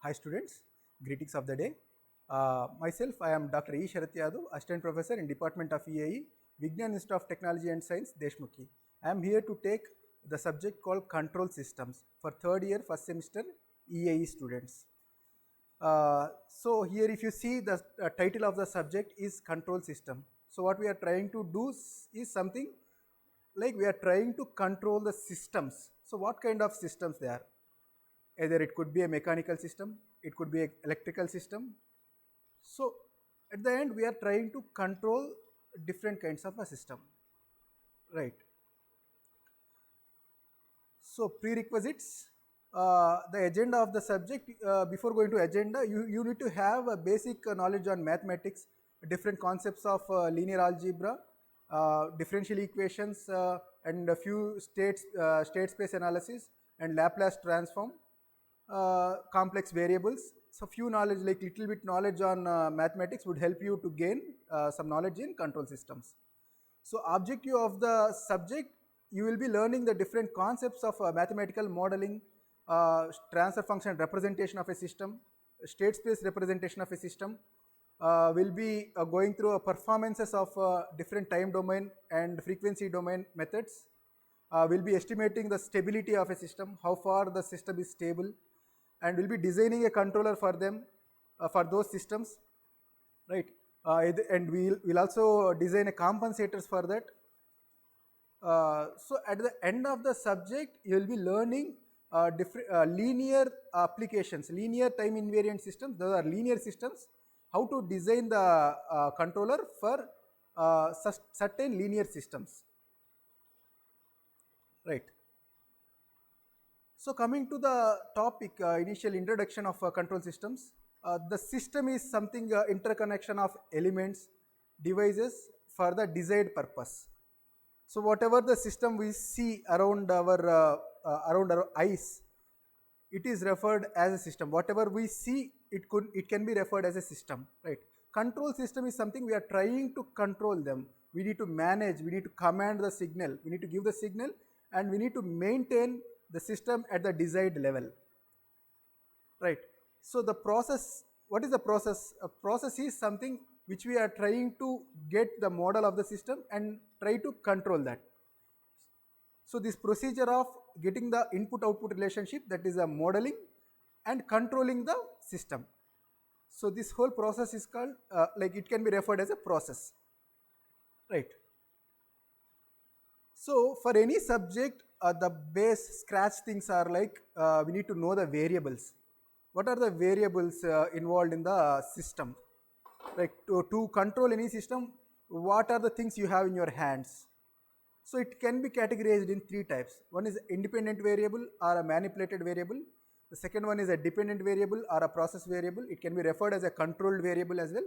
Hi students, greetings of the day. Myself, I am Dr. E. Sharath Yadav, Assistant Professor in Department of EAE, Vignan Institute of Technology and Science, Deshmukhi. I am here to take the subject called Control Systems for third year, first semester EAE students. So here if you see the title of the subject is Control System. So what we are trying to do is something like we are trying to control the systems. So what kind of systems they are? Either it could be a mechanical system, it could be an electrical system. So at the end we are trying to control different kinds of a system, right? So prerequisites, the agenda of the subject, before going to agenda, you need to have a basic knowledge on mathematics, different concepts of linear algebra, differential equations, and a few state space analysis and Laplace transform, complex variables. So few knowledge, like little bit knowledge on mathematics would help you to gain some knowledge in control systems. So objective of the subject, you will be learning the different concepts of mathematical modeling, transfer function representation of a system, state space representation of a system. Will be going through performances of different time domain and frequency domain methods. We'll be estimating the stability of a system, how far the system is stable, and we'll be designing a controller for them, for those systems, right? And we'll also design a compensators for that. So at the end of the subject, you will be learning different linear applications, linear time invariant systems. Those are linear systems. How to design the controller for certain linear systems, right? So coming to the topic, initial introduction of control systems. The system is something interconnection of elements, devices for the desired purpose. So whatever the system we see around our eyes, it is referred as a system. Whatever we see, it can be referred as a system, right? Control system is something we are trying to control them. We need to manage, we need to command the signal, we need to give the signal, and we need to maintain the system at the desired level, right? So the process, what is the process? A process is something which we are trying to get the model of the system and try to control that. So this procedure of getting the input-output relationship, that is a modeling and controlling the system. So this whole process is called, like it can be referred as a process, right? So for any subject, the base scratch things are like we need to know the variables. What are the variables involved in the system? Like to control any system, what are the things you have in your hands? So it can be categorized in three types. One is independent variable or a manipulated variable. The second one is a dependent variable or a process variable. It can be referred as a controlled variable as well,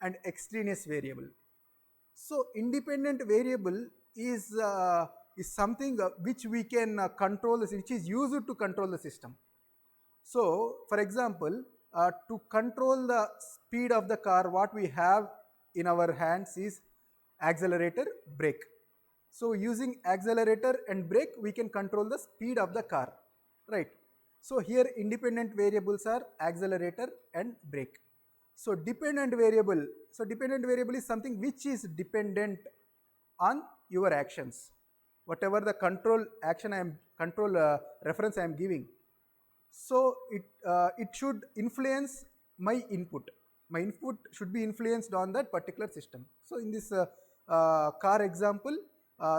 and extraneous variable. So independent variable is something which we can control, which is used to control the system. So for example, to control the speed of the car, what we have in our hands is accelerator, brake. So using accelerator and brake, we can control the speed of the car, right? So here independent variables are accelerator and brake. So dependent variable is something which is dependent on your actions. Whatever the control reference I am giving, so it should influence my input. My input should be influenced on that particular system. So in this car example,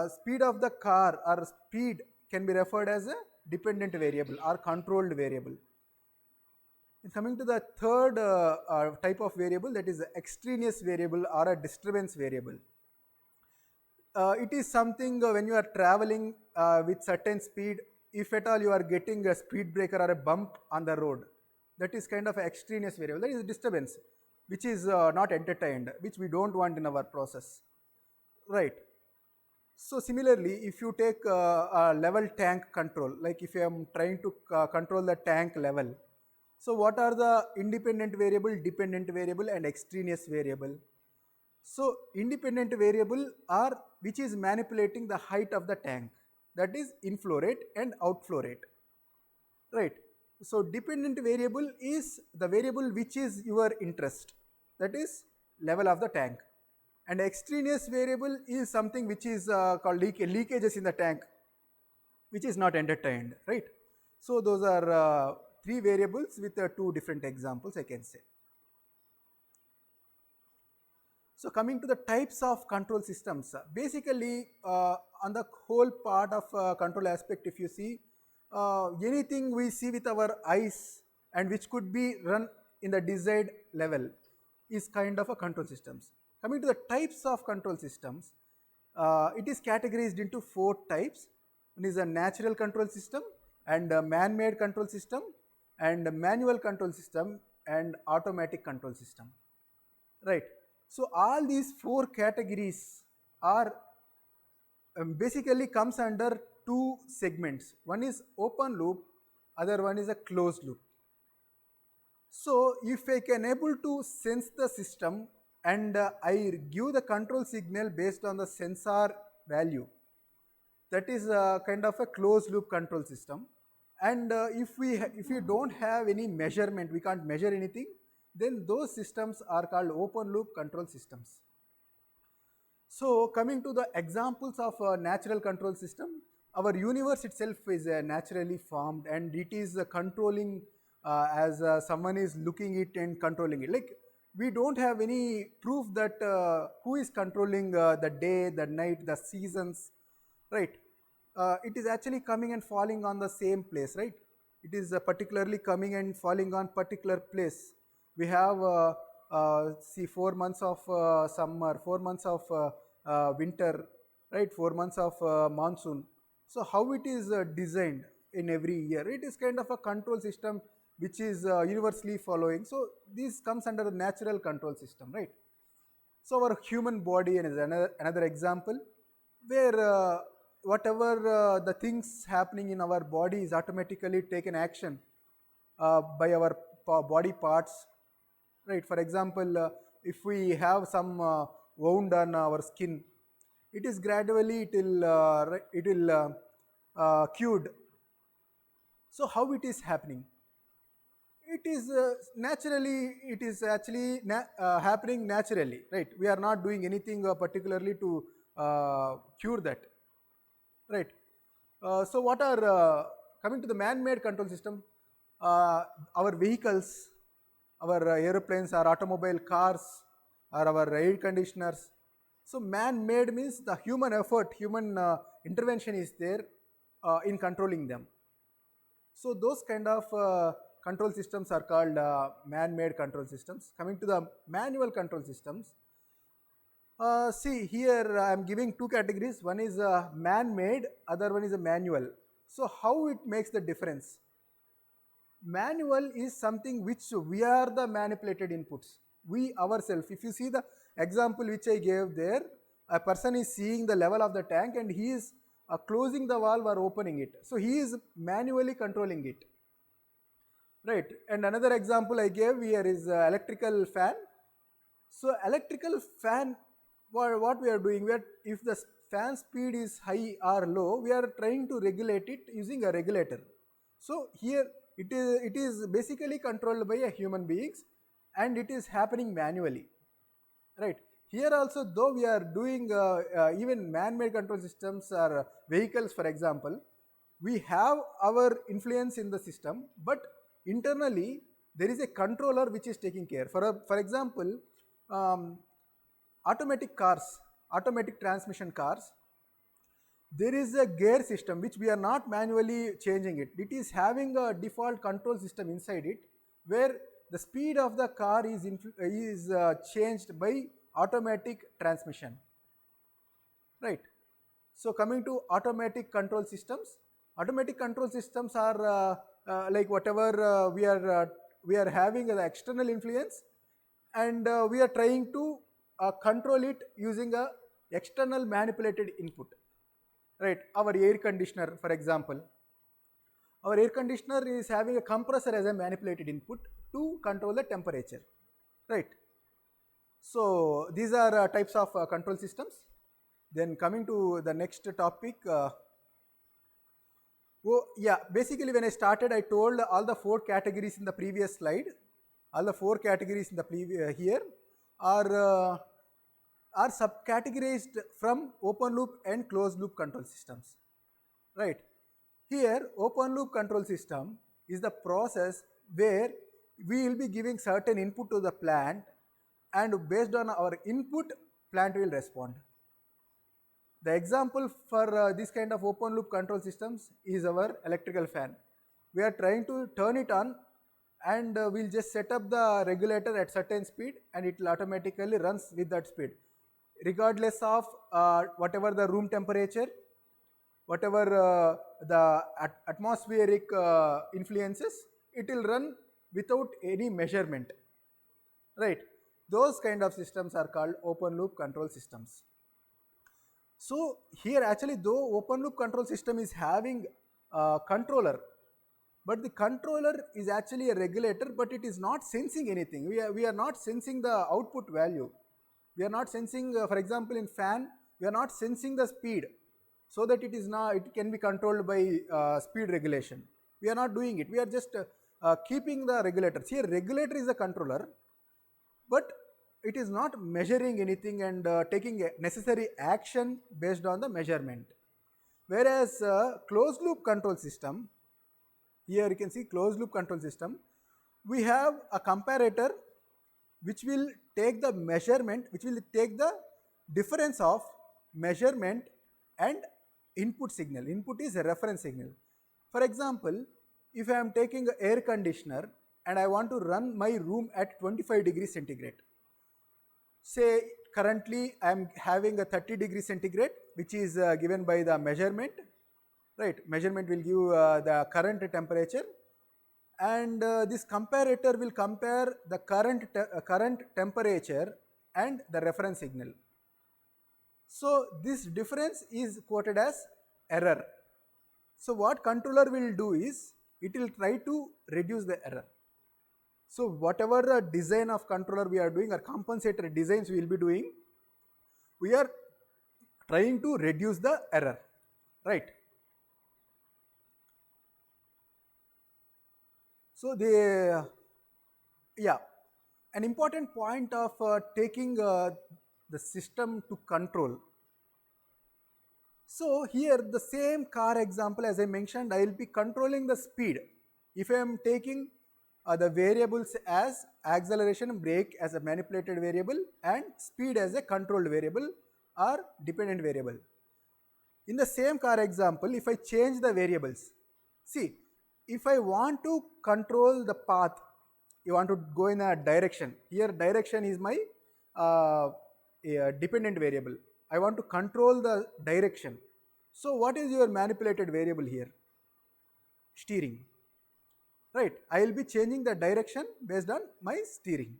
speed of the car or speed can be referred as a dependent variable or controlled variable. And coming to the third type of variable, that is extraneous variable or a disturbance variable. It is something when you are traveling with certain speed, if at all you are getting a speed breaker or a bump on the road, that is kind of an extraneous variable. That is a disturbance which is not entertained, which we don't want in our process, right? So similarly, if you take a level tank control, like if I am trying to control the tank level, so what are the independent variable, dependent variable, and extraneous variable? So independent variable are which is manipulating the height of the tank, that is inflow rate and outflow rate, right? So dependent variable is the variable which is your interest, that is level of the tank. And extraneous variable is something which is called leakages in the tank, which is not entertained, right? So those are three variables with two different examples, I can say. So coming to the types of control systems, basically on the whole part of control aspect, if you see anything we see with our eyes and which could be run in the desired level is kind of a control systems. Coming to the types of control systems, it is categorized into four types. One is a natural control system, and a man-made control system, and a manual control system, and automatic control system. Right. So all these four categories are basically comes under two segments. One is open loop, other one is a closed loop. So if I can able to sense the system and I give the control signal based on the sensor value, that is kind of a closed loop control system. And if we don't have any measurement, we can't measure anything, then those systems are called open loop control systems. So coming to the examples of a natural control system, our universe itself is naturally formed, and it is controlling as someone is looking it and controlling it. Like we don't have any proof that who is controlling the day, the night, the seasons, right? It is actually coming and falling on the same place, right? It is particularly coming and falling on particular place. We have see 4 months of summer, 4 months of winter, right? 4 months of monsoon. So how it is designed in every year? It is kind of a control system which is universally following. So this comes under the natural control system, right? So our human body is another example where whatever the things happening in our body is automatically taken action by our body parts, right? For example, if we have some wound on our skin, it is gradually it will cured. So how it is happening? It is naturally, it is actually happening naturally, right? We are not doing anything particularly to cure that, right? So what are coming to the man-made control system? Our vehicles, our aeroplanes, our automobile cars, or our air conditioners. So man-made means the human effort, human intervention is there in controlling them. So those kind of control systems are called man-made control systems. Coming to the manual control systems, see here I am giving two categories. One is man-made, other one is a manual. So how it makes the difference? Manual is something which we are the manipulated inputs. We ourselves, if you see the example which I gave there, a person is seeing the level of the tank and he is closing the valve or opening it. So he is manually controlling it. Right. And another example I gave here is electrical fan. So electrical fan, what we are doing, if the fan speed is high or low, we are trying to regulate it using a regulator. So here it is basically controlled by a human beings, and it is happening manually, right? Here also, though we are doing even man-made control systems or vehicles, for example, we have our influence in the system, but internally there is a controller which is taking care. For example, automatic cars, automatic transmission cars, there is a gear system which we are not manually changing it. It is having a default control system inside it, where the speed of the car is changed by automatic transmission, right? So coming to automatic control systems are like whatever we are having the external influence, and we are trying to control it using a external manipulated input, right? Our air conditioner, for example, our air conditioner is having a compressor as a manipulated input to control the temperature, right? So these are types of control systems. Then coming to the next topic, Oh, yeah, basically when I started, I told all the 4 categories in the previous slide, all the 4 categories in the here are, are subcategorized from open loop and closed loop control systems, right? Here, open loop control system is the process where we will be giving certain input to the plant, and based on our input, plant will respond. The example for this kind of open loop control systems is our electrical fan. We are trying to turn it on, and we'll just set up the regulator at certain speed, and it will automatically runs with that speed. Regardless of whatever the room temperature, whatever the atmospheric influences, it will run without any measurement, right? Those kind of systems are called open loop control systems. So here actually, though open loop control system is having a controller, but the controller is actually a regulator, but it is not sensing anything. We are not sensing the output value. We are not sensing, for example, in fan, we are not sensing the speed, so that it is not, it can be controlled by speed regulation. We are not doing it. We are just keeping the regulators. Here regulator is a controller, but it is not measuring anything and taking a necessary action based on the measurement. Whereas closed loop control system, here you can see closed loop control system, we have a comparator which will take the measurement, which will take the difference of measurement and input signal. Input is a reference signal. For example, if I am taking an air conditioner and I want to run my room at 25 degrees centigrade, say currently I am having a 30 degrees centigrade, which is given by the measurement, right? Measurement will give the current temperature, and this comparator will compare the current temperature and the reference signal. So this difference is quoted as error. So what controller will do is, it will try to reduce the error. So whatever the design of controller we are doing, or compensator designs we will be doing, we are trying to reduce the error, right? So yeah, an important point of taking the system to control. So here the same car example as I mentioned, I will be controlling the speed. If I am taking the variables as acceleration and brake as a manipulated variable, and speed as a controlled variable or dependent variable. In the same car example, if I change the variables, see, if I want to control the path, you want to go in a direction, here direction is my dependent variable. I want to control the direction. So what is your manipulated variable here? Steering, right? I will be changing the direction based on my steering.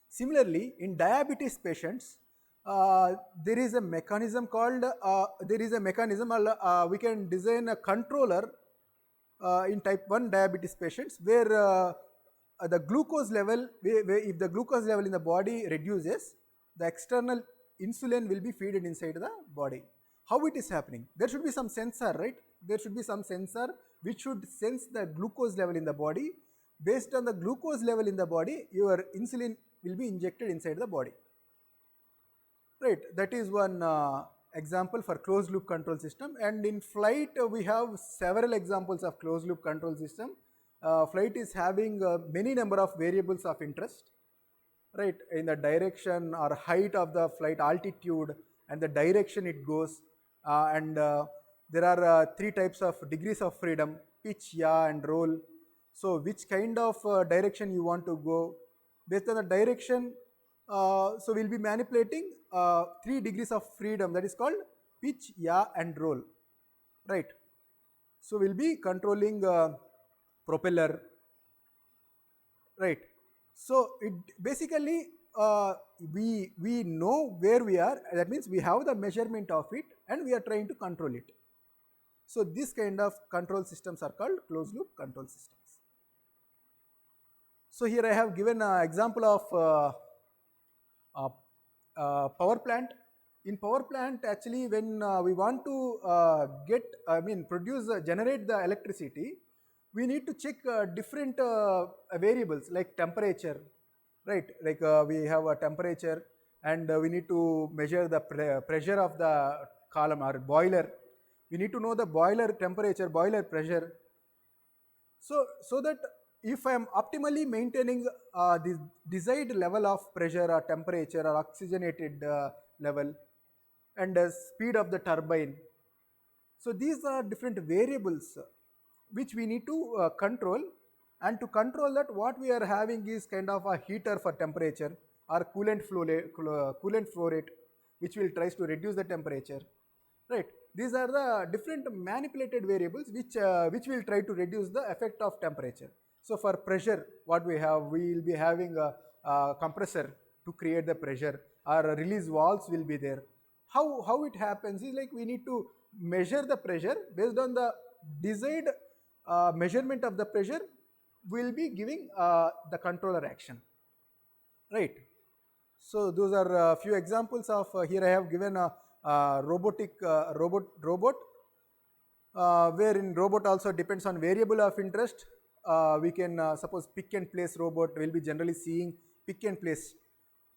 Similarly, in diabetes patients, there is a mechanism called, we can design a controller in type 1 diabetes patients, where the glucose level, if the glucose level in the body reduces, the external insulin will be fed inside the body. How it is happening? There should be some sensor, right? There should be some sensor which should sense the glucose level in the body. Based on the glucose level in the body, your insulin will be injected inside the body, right? That is one example for closed loop control system. And in flight, we have several examples of closed loop control system. Flight is having many number of variables of interest, right? In the direction or height of the flight, altitude, and the direction it goes, and there are 3 types of degrees of freedom: pitch, yaw, and roll. So which kind of direction you want to go, based on the direction, so we'll be manipulating 3 degrees of freedom, that is called pitch, yaw, and roll, right? So we'll be controlling propeller, right? So it basically, we know where we are, that means we have the measurement of it and we are trying to control it. So this kind of control systems are called closed loop control systems. So here I have given an example of power plant. In power plant, actually, when we want to generate the electricity, we need to check different variables like temperature, right? Like we have a temperature, and we need to measure the pressure of the column or boiler. We need to know the boiler temperature, boiler pressure. So that if I am optimally maintaining the desired level of pressure or temperature or oxygenated level, and speed of the turbine, so these are different variables which we need to control. And to control that, what we are having is kind of a heater for temperature, or coolant flow rate, which will tries to reduce the temperature. Right. These are the different manipulated variables which will try to reduce the effect of temperature. So for pressure, what we will be having a compressor to create the pressure, or release valves will be there. How it happens is like we need to measure the pressure based on the desired measurement of the pressure. Will be giving the controller action, right? So those are a few examples of here I have given a robot where in robot also depends on variable of interest. We can suppose pick and place robot will be generally seeing pick and place.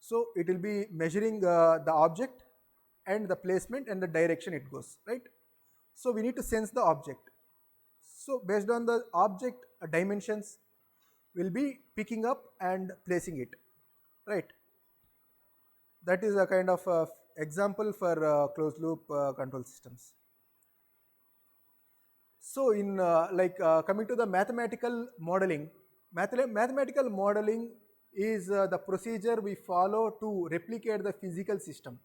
So it will be measuring the object and the placement and the direction it goes, right? So we need to sense the object. So based on the object dimensions, we'll be picking up and placing it, right? That is a kind of example for closed loop control systems. So in coming to the mathematical modeling, mathematical modeling is the procedure we follow to replicate the physical system.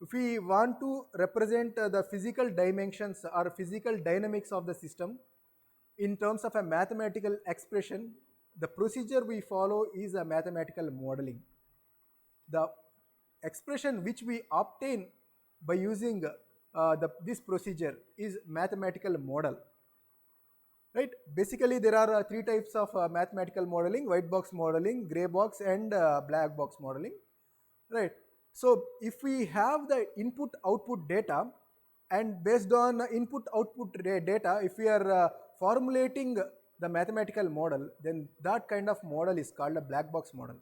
If we want to represent the physical dimensions or physical dynamics of the system in terms of a mathematical expression, the procedure we follow is a mathematical modeling. The expression which we obtain by using this procedure is mathematical model, right? Basically, there are three types of mathematical modeling: white box modeling, gray box, and black box modeling, right? So if we have the input output data, and based on input output data, if we are formulating the mathematical model, then that kind of model is called a black box model.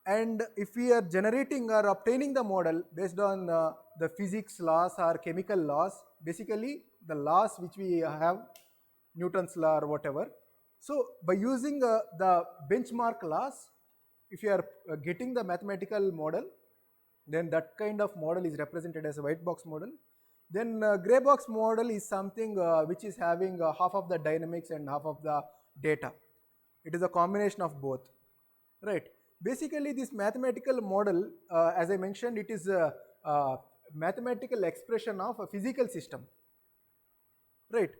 And if we are generating or obtaining the model based on the physics laws or chemical laws, basically the laws which we have, Newton's law or whatever. So by using the benchmark laws, if you are getting the mathematical model, then that kind of model is represented as a white box model. Then gray box model is something which is having half of the dynamics and half of the data. It is a combination of both, right? Basically, this mathematical model, as I mentioned, it is a mathematical expression of a physical system, right?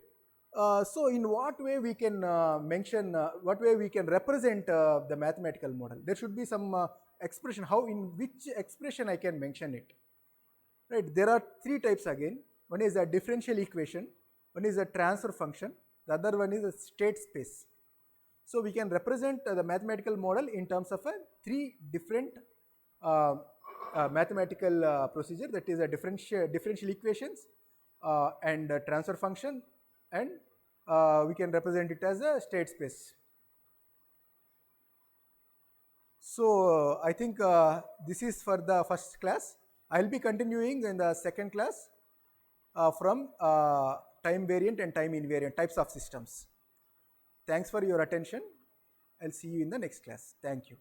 So in what way we can what way we can represent the mathematical model? There should be some expression, how, in which expression I can mention it, right? There are three types again. One is a differential equation, one is a transfer function, the other one is a state space. So we can represent the mathematical model in terms of three different mathematical procedure, that is a differential equations and a transfer function, and we can represent it as a state space. So I think this is for the first class. I will be continuing in the second class from time variant and time invariant types of systems. Thanks for your attention. I'll see you in the next class. Thank you.